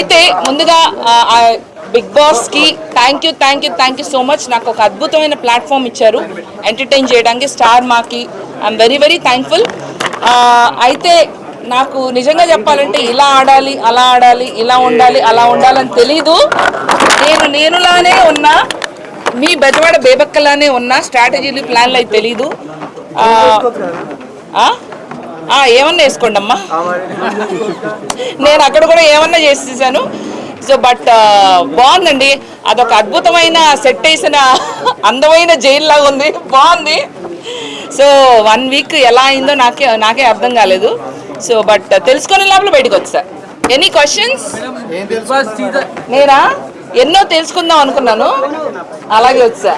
అయితే ముందుగా బిగ్ బాస్కి థ్యాంక్ యూ సో మచ్. నాకు ఒక అద్భుతమైన ప్లాట్ఫామ్ ఇచ్చారు ఎంటర్టైన్ చేయడానికి స్టార్ మాకి. I'm very thankful. అయితే నాకు నిజంగా చెప్పాలంటే ఇలా ఆడాలి అలా ఆడాలి ఇలా ఉండాలి అలా ఉండాలని తెలీదు. నేనులానే ఉన్నా, మీ బెజవాడ బేబక్కలానే ఉన్నా, స్ట్రాటజీలు ప్లాన్లు అయితే తెలీదు. ఏమన్నా వేసుకోండి అమ్మా, నేను అక్కడ కూడా ఏమన్నా చేసేసాను. సో బట్ బాగుందండి, అదొక అద్భుతమైన సెట్ వేసిన అందమైన జైలు లాగా ఉంది, బాగుంది. సో 1 వీక్ ఎలా అయిందో నాకే అర్థం కాలేదు. సో బట్ తెలుసుకునే లోపల బయటకు వచ్చా. Any questions? నేనా ఎన్నో తెలుసుకుందాం అనుకున్నాను, అలాగే వచ్చా.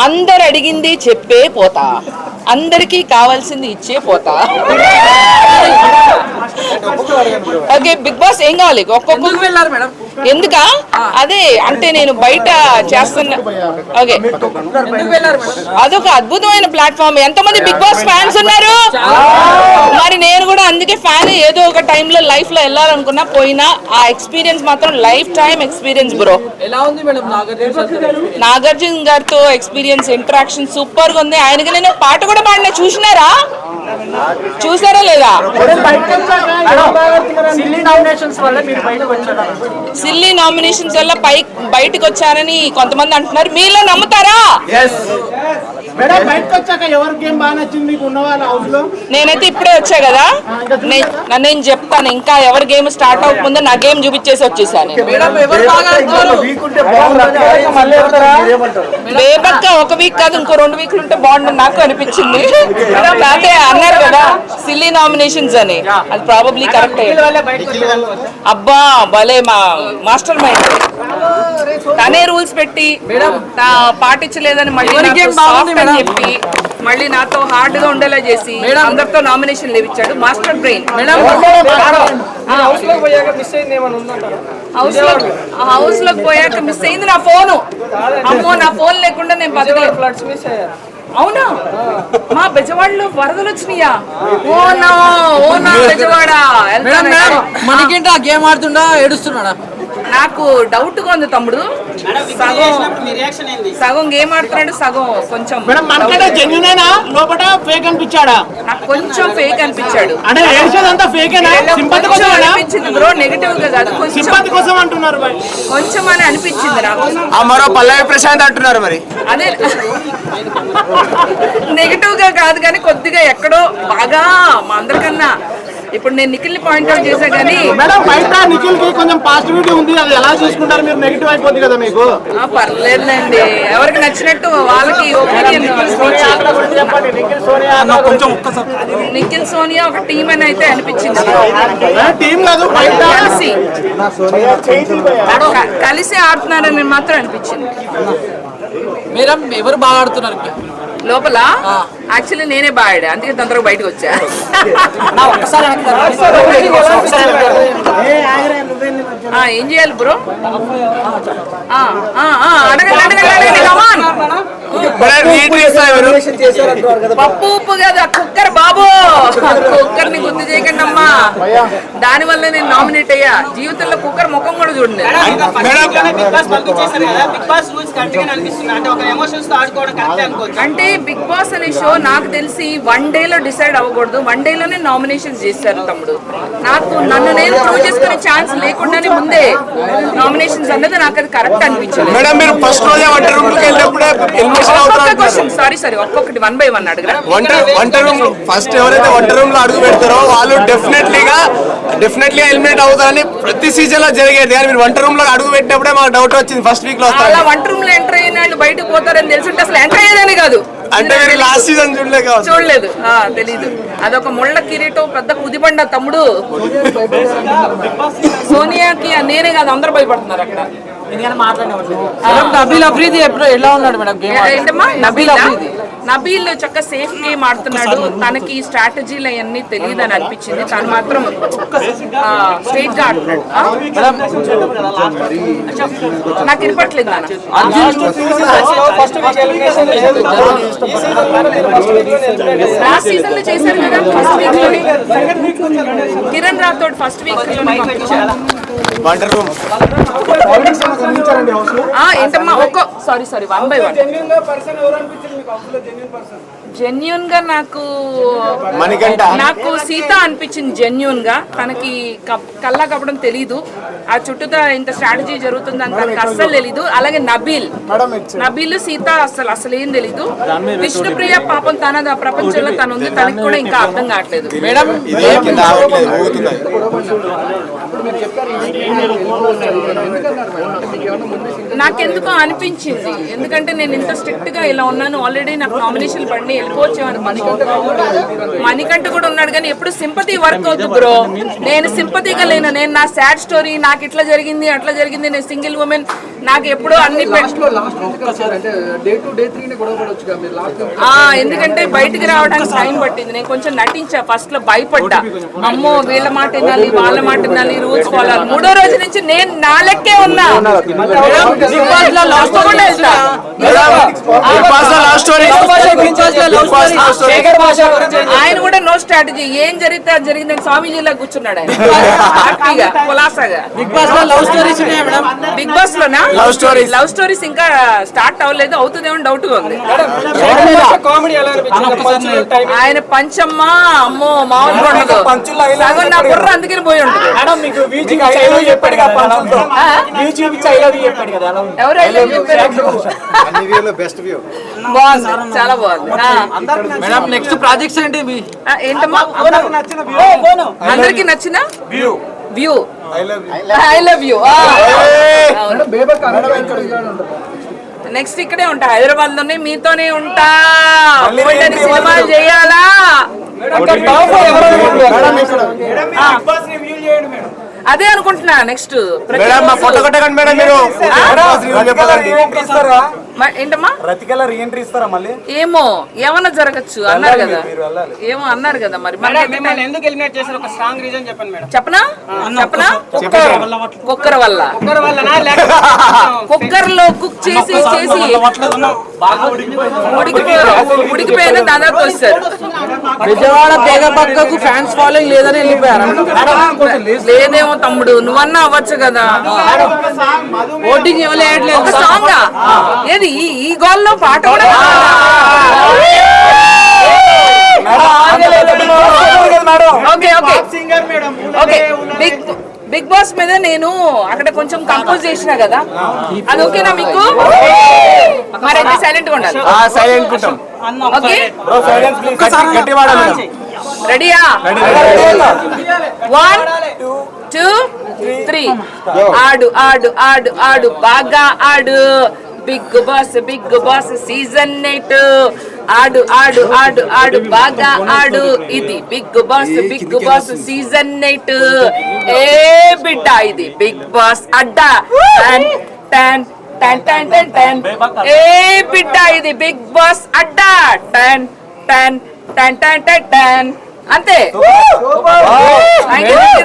అందరు అడిగింది చెప్పే పోతా, అందరికీ కావాల్సింది ఇచ్చే పోతా. ఓకే బిగ్ బాస్ ఏం కావాలి? ఎందుకా? అదే అంటే నేను బయట చేస్తున్నా. ఓకే అదొక అద్భుతమైన ప్లాట్ఫామ్. ఎంతమంది బిగ్ బాస్ ఫ్యాన్స్ ఉన్నారు? మరి నేను కూడా అందుకే ఫ్యాన్. ఏదో ఒక టైంలో లైఫ్ లో వెళ్ళాలనుకున్నా, పోయినా ఆ ఎక్స్పీరియన్స్ మాత్రం లైఫ్ టైం ఎక్స్పీరియన్స్ బ్రో. ఎలా ఉంది మేడం నాగార్జున గారితో ఎక్స్పీరియన్స్, ఇంటరాక్షన్ సూపర్ గా ఉంది. ఆయనకి నేను పాట కూడా పాడినా, చూసారా లేదా? సిల్లీ నామినేషన్స్ వల్ల బయటకు వచ్చారని కొంతమంది అంటున్నారు, మీలో నమ్ముతారా? నేనైతే ఇప్పుడే వచ్చా కదా, నేను చెప్తాను. ఇంకా ఎవరి గేమ్ స్టార్ట్ అవ్వకముందే నా గేమ్ చూపించేసి వచ్చేసాను. బేబక్క 1 వీక్ కాదు, ఇంకో 2 వీక్లు ఉంటే బాగుంటుంది నాకు అనిపించింది. అదే అన్నారు కదా సిల్లీ నామినేషన్స్ అని, అది ప్రాబబ్లీ కరెక్ట్. అబ్బా భలే మాస్టర్ మైండ్. తనే రూల్స్ పెట్టి పాటించలేదని మళ్ళీ చెప్పి మళ్ళీ నాతో హార్డ్ గా ఉండేలా చేసి అందరితో నామినేషన్ లేవిచ్చాడు. Master brain. హౌస్ లోకి పోయాక మిస్ అయింది నా ఫోను. అమ్మో, నా ఫోన్ లేకుండా నేను బతకలేదు. అవునా? మా బెజవాడలో వరదలు వచ్చినాయా? ఓనా బెజవాడ. మనకేంటి ఆ గేమ్ ఆడుతుండా ఏడుస్తున్నాడా? నాకు డౌట్ గా ఉంది తమ్ముడు. సగం గేమ్ ఆడుతున్నాడు, సగం కొంచెం నాకు కొంచెం ఫేక్ అనిపించాడు. అనిపించింది బ్రో, నెగటివ్ గా కాదు, కొంచెం అని అనిపించింది నాకు. పల్లవి ప్రశాంత్ అంటున్నారు మరి, అదే నెగటివ్ గా కాదు కానీ కొద్దిగా ఎక్కడో బాగా మా అందరికన్నా. ఇప్పుడు నేను నిఖిల్ ని పాయింట్అవుట్ చేశా కానీ కొంచెం పాజిటివిటీ ఉంది, అది ఎలా చూసుకుంటారు మీరు? నెగిటివ్ అయిపోతుంది కదా మీకు. పర్లేదండి, ఎవరికి నచ్చినట్టు వాళ్ళకి ఒపీనియన్. నిఖిల్ సోనియా ఒక టీం అని అయితే అనిపించింది. కలిసి ఆడుతున్నారని మాత్రం అనిపించింది. మేడం ఎవరు బాగా ఆడుతున్నారు లోపల? యాక్చువల్లీ నేనే బాగా ఆడా, అందుకే తొందరగా బయటకు వచ్చా. ఏం చేయాలి బ్రో? పప్పు ఉప్పు కదా, కుక్కర్ బాబు. కుక్కర్ ని గుర్తు చేయకండి అమ్మా, దాని వల్ల నేను నామినేట్ అయ్యా. జీవితంలో కుక్కర్ ముఖం కూడా చూడండి. అంటే బిగ్ బాస్ అనే షో నాకు తెలిసి 1 డేలో డిసైడ్ అవ్వకూడదు, 1 డేలోనే నామినేషన్స్ చేశారు తమ్ముడు. నన్ను నేను ప్రూవ్ చేసుకునే ఛాన్స్ లేకుండానే ముందే నామినేషన్స్ అన్నది నాకు అది కరెక్ట్ అనిపించలేదు. సారీ ఒక్కొక్కటి 1 by 1 అడగరా? ఫస్ట్ ఎవరైతే వంట రూమ్ లో అడుగు పెడతారో వాళ్ళు డెఫినెట్లీ ఎలిమినేట్ అవుతారని ప్రతి సీజన్ లో జరిగేది. కానీ మీరు వంట రూమ్ లో అడుగు పెట్టినప్పుడే మాకు డౌట్ వచ్చింది ఫస్ట్ వీక్ లో. అలా వంట రూమ్ లో ఎంటర్ అయిన వాళ్ళు బయటకు పోతారని తెలుసుంటే అసలు ఎంటర్ అయ్యేదని కాదు. అంటే మీరు లాస్ట్ సీజన్ చూడలేదు, తెలీదు. అదొక ముళ్ళ కిరీటం, పెద్ద కుదిబండ తమ్ముడు. సోనియాకి నేనే కాదు అందరూ భయపడుతున్నారు అక్కడ. నబీల్ అఫ్రీది ఎలా ఉన్నాడు మేడం? ఏంటమ్మా నబీల్? నబీల్ చక్క సేఫ్ గేమ్ ఆడుతున్నాడు, తనకి స్ట్రాటజీలు అవన్నీ తెలియదు అని అనిపించింది. తను మాత్రం స్ట్రైట్ గా ఆడుతున్నాడు. నాకు వినపట్లేదు నాన్న. లాస్ట్ సీజన్ లో చేశారు కదా ఫస్ట్ వీక్ లోనే, కిరణ్ రాథోడ్ ఫస్ట్ వీక్ లోనే పంపించారు. ఏంటమ్మా సారీ 1 by 1 జెన్యూన్ గా నాకు సీత అనిపించింది. జెన్యూన్ గా తనకి కల్లా కప్పడం తెలీదు, ఆ చుట్టూతా ఇంత స్ట్రాటజీ జరుగుతుందని తనకి అస్సలు తెలీదు. అలాగే నబీల్ సీత అసలు ఏం తెలీదు. విష్ణుప్రియ పాపం తన ప్రపంచంలో తను ఉంది, తనకి కూడా ఇంకా అర్థం కావట్లేదు. మేడం నాకెందుకో అనిపించింది, ఎందుకంటే నేను ఇంత స్ట్రిక్ట్ గా ఇలా ఉన్నాను, ఆల్రెడీ నాకు నామినేషన్ పడి వెళ్ళిపోవచ్చేమని. మణికంఠ కూడా ఉన్నాడు కానీ ఎప్పుడు సింపతి వర్క్ అవుతుంది బ్రో. నేను సింపతిగా లేను, నేను నా సాడ్ స్టోరీ, నాకు ఇట్లా జరిగింది అట్లా జరిగింది, నేను సింగిల్ ఉమెన్, నాకు ఎప్పుడు అన్ని ఎందుకంటే బయటికి రావడానికి టైం పట్టింది. నేను కొంచెం నటించా, ఫస్ట్ లో భయపడ్డా, అమ్మో వీళ్ళ మాట వినాలి వాళ్ళ మాట వినాలి రూల్స్ ఫాలో. 3వ రోజు నుంచి నేను నా లెక్కే ఉన్నా. ఆయన కూడా నో స్ట్రాటజీ, ఏం జరిగితే అది జరిగిందని స్వామీజీలా కూర్చున్నాడు ఆయన హ్యాపీగా కులాసాగా. బిగ్ బాస్ లోనా లవ్ స్టోరీస్ ఇంకా స్టార్ట్ అవ్వలేదు, అవుతుందేమో డౌట్ గా ఉంది. ఆయన పంచమ్మ అమ్మో మామూలుగా ఉండదు, సగం నా బుర్ర అందుకని పోయి ఉంటుంది. బాగుంది, చాలా బాగుంది. నెక్స్ట్ ప్రాజెక్ట్స్ ఏంటి ఏంటమ్మా అందరికి నచ్చిన view I love you. Next ఇక్కడే ఉంటా, హైదరాబాద్ లోనే మీతోనే ఉంటా. సినిమాలు చేయాలా? అదే అనుకుంటున్నా. నెక్స్ట్ ఏంటమ్మా ఏమో ఏమన్నా జరగచ్చు అన్నారు కదా, ఏమో అన్నారు కదా. మరి చెప్పనా కుక్కర్ వల్ల కుక్కర్ లో కుక్ చేసి ఉడికిపోయిన దాదాపు వస్తారు. విజయవాడ తెగ పక్కకు ఫ్యాన్స్ ఫాలోయింగ్ లేదని వెళ్ళిపోయారు. లేదేమో తమ్ముడు, నువ్వన్నా అవ్వచ్చు కదా. ఓటింగ్ ఇవ్వలేదు. ఒక సాంగ్ ఏది ఈ గోల్లో పాట కూడా ఓకే బిగ్ బాస్ మీద నేను అక్కడ కొంచెం కంపోజ్ చేసిన కదా, అది ఓకేనా మీకు? మరి అయితే సైలెంట్ గా ఉండాలి. ఓకే రెడీయా? 1 2 3 ఆడు బాగా ఆడు. బిగ్ బాస్ సీజన్ 8 ఆడు బాగా ఆడు. ఇది బిగ్ బాస్ సీజన్ 8. ఏ బిడ్డ ఇది బిగ్ బాస్ అడ్డా. ఏ బిడ్డ ఇది బిగ్ బాస్ అడ్డా. అంతే.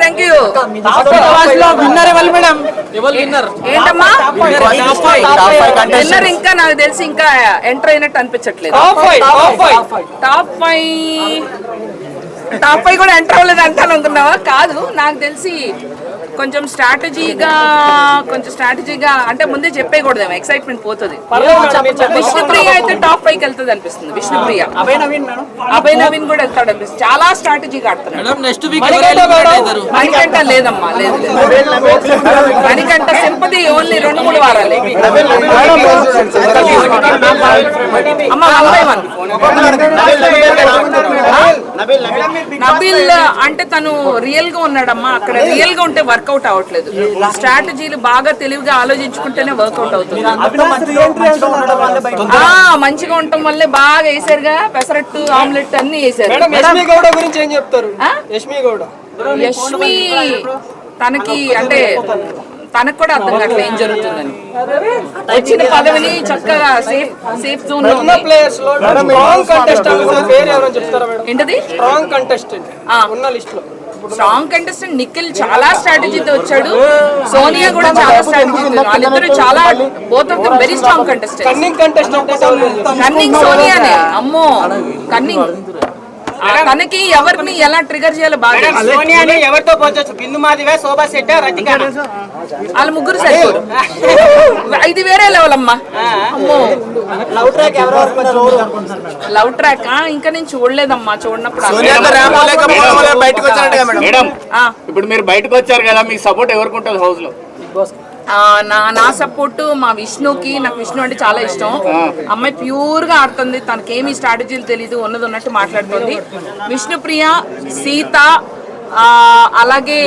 Thank you. ఏంటమ్మా విన్నర్ ఇంకా నాకు తెలిసి ఇంకా ఎంటర్ అయినట్టు అనిపించట్లేదు. టాప్ 5 కూడా ఎంటర్ అవ్వలేదు అంటాను అనుకున్నావా? కాదు, నాకు తెలిసి కొంచెం స్ట్రాటజీగా అంటే ముందే చెప్పేయకూడదేమో, ఎక్సైట్మెంట్ పోతుంది. విష్ణుప్రియ అయితే టాప్ 5కి వెళ్తుంది అనిపిస్తుంది. విష్ణుప్రియ, అభయ్ నవీన్ కూడా వెళ్తాడు అనిపిస్తుంది. చాలా స్ట్రాటజీగా ఆడుతున్నాడు. మణికంఠ లేదమ్మా, లేదు. మణికంఠ సింపతి ఓన్లీ 2-3 వారాలు. అమ్మ 1 by 1 నబీల్ అంటే తను రియల్ గా ఉన్నాడమ్మా. అక్కడ రియల్ గా ఉంటే వర్కౌట్ అవ్వట్లేదు. స్ట్రాటజీలు బాగా తెలివిగా ఆలోచించుకుంటేనే వర్కౌట్ అవుతుంది. మంచిగా ఉండటం వల్లే బాగా వేసారుగా, పెసరట్టు ఆమ్లెట్ అన్ని వేసారు. యష్మి తనకి అంటే తనకు కూడా అర్థం కావట్లేదు ఏం జరుగుతుందని. వచ్చిన పదవిని చక్కగా సేఫ్ జోన్ లో ఉంది. ప్లేయర్స్ లో స్ట్రాంగ్ కంటెస్టెంట్ పేరు ఎవరో చెప్తారా మేడం? ఏంటది స్ట్రాంగ్ కంటెస్టెంట్ ఉన్న లిస్ట్ లో స్ట్రాంగ్ కంటెస్టెంట్ నిఖిల్ చాలా స్ట్రాటజీతో వచ్చాడు. సోనియా కూడా చాలా స్ట్రాటజీతో, వాళ్ళిద్దరు చాలా both of them very strong contestant. Cunning contestant cunning సోనియానే, అమ్మో కన్నింగ్. తనకి ఎవరిని ఎలా ట్రిగర్ చేయాలో బాగా సోనియాని ఎవరితో పోల్చొచ్చు? బిందు మాదివే, శోభా శెట్టి, రతిక, వాళ్ళ ముగ్గురు సరిపోరు. ఇది వేరే లెవెల్ అమ్మా. అమ్మో లవ్ ట్రాక్ లవ్ ట్రాక్ ఇంకా నేను చూడలేదమ్మా. చూడనప్పుడు సోనియాతో ర్యాంప్ లేకపోవడం వల్ల బయటకు వచ్చారంట కదా మేడం. మేడం ఇప్పుడు మీరు బయటకు వచ్చారు కదా, మీ సపోర్ట్ ఎవరికి ఉంటుంది హౌస్ లో? నా సపోర్ట్ మా విష్ణుకి. నాకు విష్ణు అంటే చాలా ఇష్టం. అమ్మాయి ప్యూర్ గా ఆడుతుంది, తనకేమి స్ట్రాటజీలు తెలీదు, ఉన్నది ఉన్నట్టు మాట్లాడుతుంది. విష్ణుప్రియ, సీత, అలాగే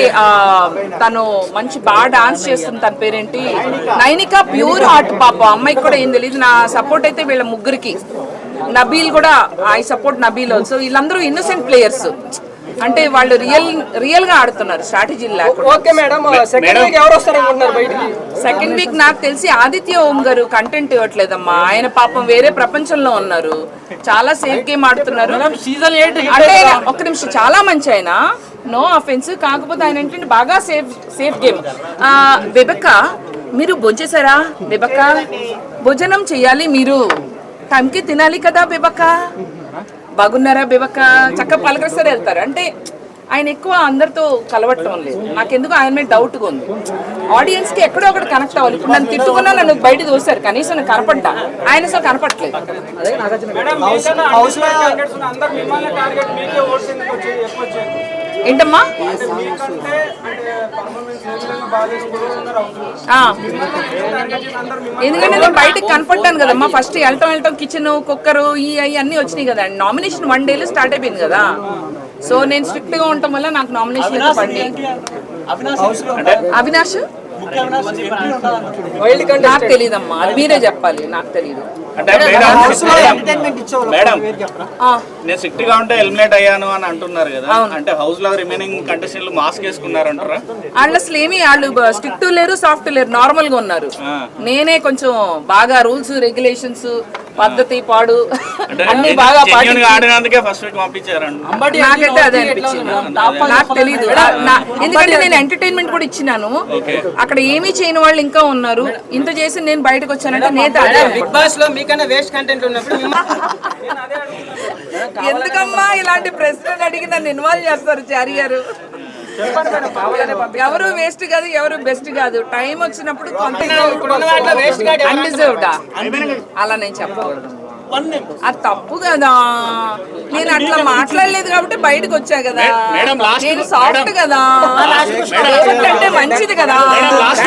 తను మంచి బాగా డాన్స్ చేస్తుంది. తన పేరేంటి, నైనిక, ప్యూర్ హార్ట్ పాప. అమ్మాయికి కూడా ఏం తెలియదు. నా సపోర్ట్ అయితే వీళ్ళ ముగ్గురికి. నబీల్ కూడా, ఐ సపోర్ట్ నబీల్ ఆల్సో. వీళ్ళందరూ ఇన్నోసెంట్ ప్లేయర్స్, అంటే వాళ్ళు రియల్ గా ఆడుతున్నారు, స్ట్రాటజీ లేకుండా. ఓకే మేడం, సెకండ్ వీక్ ఎవరు వస్తారు అనుకుంటున్నారు బయటికి? సెకండ్ వీక్ నాకు తెలిసి ఆదిత్య ఓం గారు కంటెంట్ ఇవ్వట్లేదమ్మా. ఆయన పాపం వేరే ప్రపంచంలో ఉన్నారు, చాలా సేఫ్ గేమ్ ఆడుతున్నారు. సీజన్ 8 అంటే ఒక్క నిమిషం, చాలా మంచి ఆయన, నో అఫెన్స్. కాకపోతే ఆయన ఏంటంటే బాగా సేఫ్ గేమ్. బెబక్క, మీరు భోంచేశారా? బెబక్క, భోజనం చెయ్యాలి, మీరు టైంకి తినాలి కదా బెబక్క. బాగున్నారా బెబక్క? చక్కగా పలకరిస్తారు, వెళ్తారు. అంటే ఆయన ఎక్కువ అందరితో కలవటం లేదు. నాకెందుకు ఆయన మీద డౌట్గా ఉంది. ఆడియన్స్ కి ఎక్కడో ఒకటి కనెక్ట్ అవ్వాలి. ఇప్పుడు నన్ను తిట్టుకున్నా నన్ను బయట దోశారు, కనీసం నాకు కనపడ్డా. ఆయన అసలు కనపడట్లేదు. ఏంటమ్మా? ఎందుకంటే నేను బయటకు కనపడ్డాను కదమ్మా. ఫస్ట్ వెళ్ళటం కిచెన్, కుక్కరు, అన్నీ వచ్చినాయి కదా. నామినేషన్ 1 డేలో స్టార్ట్ అయిపోయింది కదా. సో నేను స్ట్రిక్ట్ గా ఉండటం వల్ల నాకు నామినేషన్ అయితే పడింది. అవినాష్ నాకు తెలియదమ్మా, మీరే చెప్పాలి, నాకు తెలియదు. అంటే మేడం నేను స్ట్రిక్ట్ గా ఉంటే ఎలిమినేట్ అయ్యాను అని అంటున్నారు కదా, అంటే హౌస్ లో రిమైనింగ్ కంటెస్టెంట్లు మాస్క్ వేసుకున్నారు అంటారా? వాళ్ళు అసలు ఏమి, వాళ్ళు స్ట్రిక్ట్ లేరు, సాఫ్ట్ లేరు, నార్మల్ గా ఉన్నారు. నేనే కొంచెం బాగా రూల్స్ రెగ్యులేషన్స్, పద్ధతి, పాడు అన్ని బాగా ఆడినందుకే ఫస్ట్ వీక్ పంపించారండి. నాకైతే అదే అనిపించింది. నాకు తెలియదు, ఎందుకంటే నేను ఎంటర్టైన్మెంట్ కూడా ఇచ్చినాను. అక్కడ ఏమీ చేయని వాళ్ళు ఇంకా ఉన్నారు. ఇంత చేసి నేను బయటకు వచ్చానంటే నేత. బిగ్ బాస్ లో మీకన్నా వేస్ట్ కంటెంట్ ఉన్నప్పుడు ఎందుకమ్మా ఇలాంటి ప్రశ్నలు అడిగి నన్ను ఇన్వాల్వ్ చేస్తారు చారి గారు? ఎవరు వేస్ట్ కాదు, ఎవరు బెస్ట్ కాదు. టైం వచ్చినప్పుడు అన్డిజర్వ్డా అలా నేను చెప్పకూడదు. అది తప్పు కదా. నేను అట్లా మాట్లాడలేదు కాబట్టి బయటకు వచ్చా కదా. నేను సాఫ్ట్ కదా, అంటే మంచిది కదా.